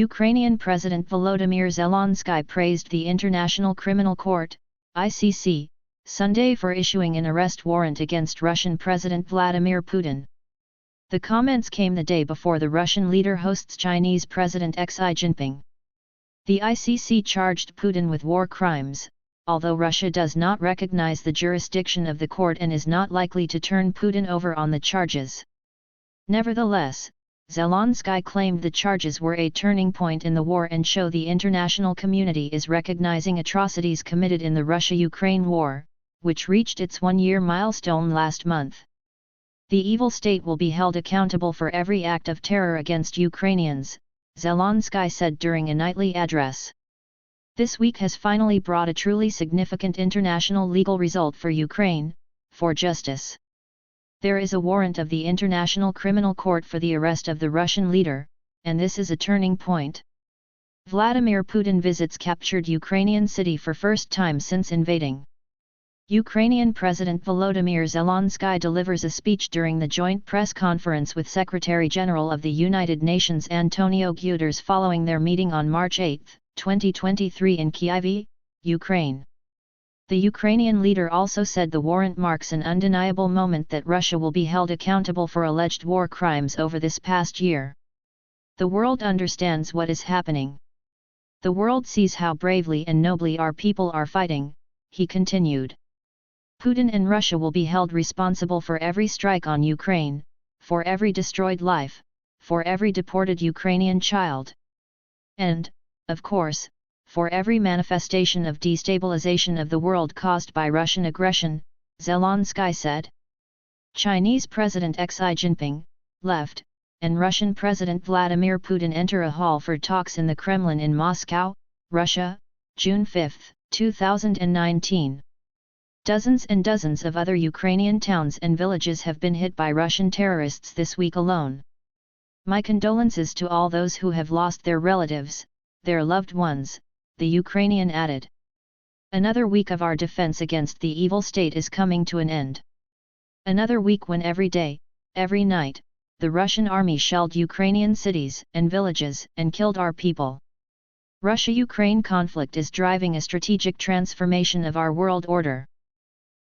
Ukrainian President Volodymyr Zelenskyy praised the International Criminal Court, ICC, Sunday for issuing an arrest warrant against Russian President Vladimir Putin. The comments came the day before the Russian leader hosts Chinese President Xi Jinping. The ICC charged Putin with war crimes, although Russia does not recognize the jurisdiction of the court and is not likely to turn Putin over on the charges. Nevertheless, Zelenskyy claimed the charges were a turning point in the war and show the international community is recognizing atrocities committed in the Russia-Ukraine war, which reached its one-year milestone last month. The evil state will be held accountable for every act of terror against Ukrainians, Zelenskyy said during a nightly address. This week has finally brought a truly significant international legal result for Ukraine, for justice. There is a warrant of the International Criminal Court for the arrest of the Russian leader, and this is a turning point. Vladimir Putin visits captured Ukrainian city for first time since invading. Ukrainian President Volodymyr Zelenskyy delivers a speech during the joint press conference with Secretary-General of the United Nations Antonio Guterres following their meeting on March 8, 2023 in Kyiv, Ukraine. The Ukrainian leader also said the warrant marks an undeniable moment that Russia will be held accountable for alleged war crimes over this past year. The world understands what is happening. The world sees how bravely and nobly our people are fighting, he continued. Putin and Russia will be held responsible for every strike on Ukraine, for every destroyed life, for every deported Ukrainian child. And, of course, for every manifestation of destabilization of the world caused by Russian aggression, Zelenskyy said. Chinese President Xi Jinping, left, and Russian President Vladimir Putin enter a hall for talks in the Kremlin in Moscow, Russia, June 5, 2019. Dozens and dozens of other Ukrainian towns and villages have been hit by Russian terrorists this week alone. My condolences to all those who have lost their relatives, their loved ones, the Ukrainian added. Another week of our defense against the evil state is coming to an end. Another week when every day, every night, the Russian army shelled Ukrainian cities and villages and killed our people. Russia-Ukraine conflict is driving a strategic transformation of our world order.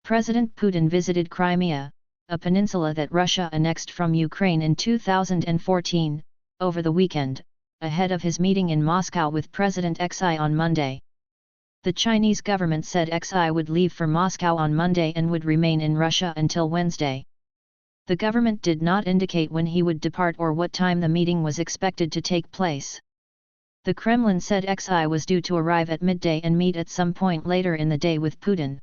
President Putin visited Crimea, a peninsula that Russia annexed from Ukraine in 2014, over the weekend, ahead of his meeting in Moscow with President Xi on Monday. The Chinese government said Xi would leave for Moscow on Monday and would remain in Russia until Wednesday. The government did not indicate when he would depart or what time the meeting was expected to take place. The Kremlin said Xi was due to arrive at midday and meet at some point later in the day with Putin.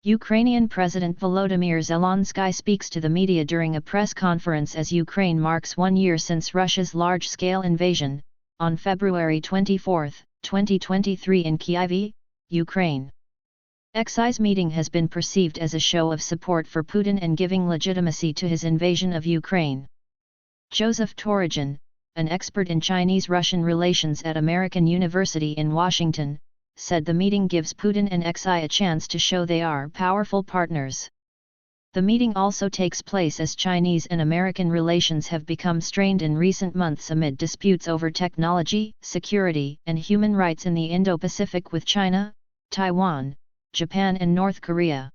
Ukrainian President Volodymyr Zelenskyy speaks to the media during a press conference as Ukraine marks 1 year since Russia's large-scale invasion, on February 24, 2023 in Kyiv, Ukraine. Xi's meeting has been perceived as a show of support for Putin and giving legitimacy to his invasion of Ukraine. Joseph Torogin, an expert in Chinese-Russian relations at American University in Washington, said the meeting gives Putin and Xi a chance to show they are powerful partners. The meeting also takes place as Chinese and American relations have become strained in recent months amid disputes over technology, security, and human rights in the Indo-Pacific with China, Taiwan, Japan and North Korea.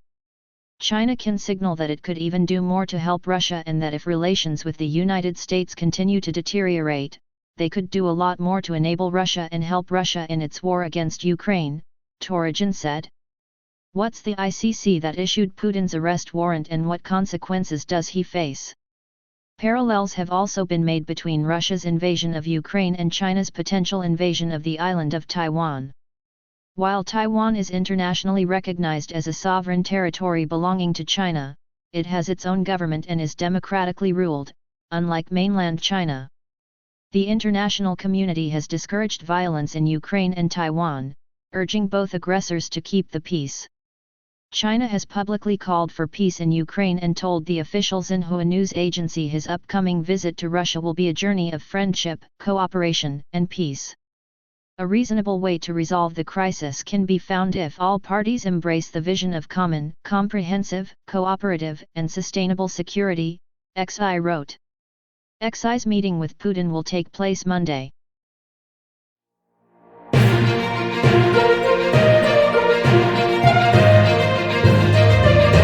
China can signal that it could even do more to help Russia and that if relations with the United States continue to deteriorate, they could do a lot more to enable Russia and help Russia in its war against Ukraine, Torogin said. What's the ICC that issued Putin's arrest warrant and what consequences does he face? Parallels have also been made between Russia's invasion of Ukraine and China's potential invasion of the island of Taiwan. While Taiwan is internationally recognized as a sovereign territory belonging to China, it has its own government and is democratically ruled, unlike mainland China. The international community has discouraged violence in Ukraine and Taiwan, urging both aggressors to keep the peace. China has publicly called for peace in Ukraine and told the official Xinhua news agency his upcoming visit to Russia will be a journey of friendship, cooperation, and peace. A reasonable way to resolve the crisis can be found if all parties embrace the vision of common, comprehensive, cooperative, and sustainable security, Xi wrote. Xi's meeting with Putin will take place Monday.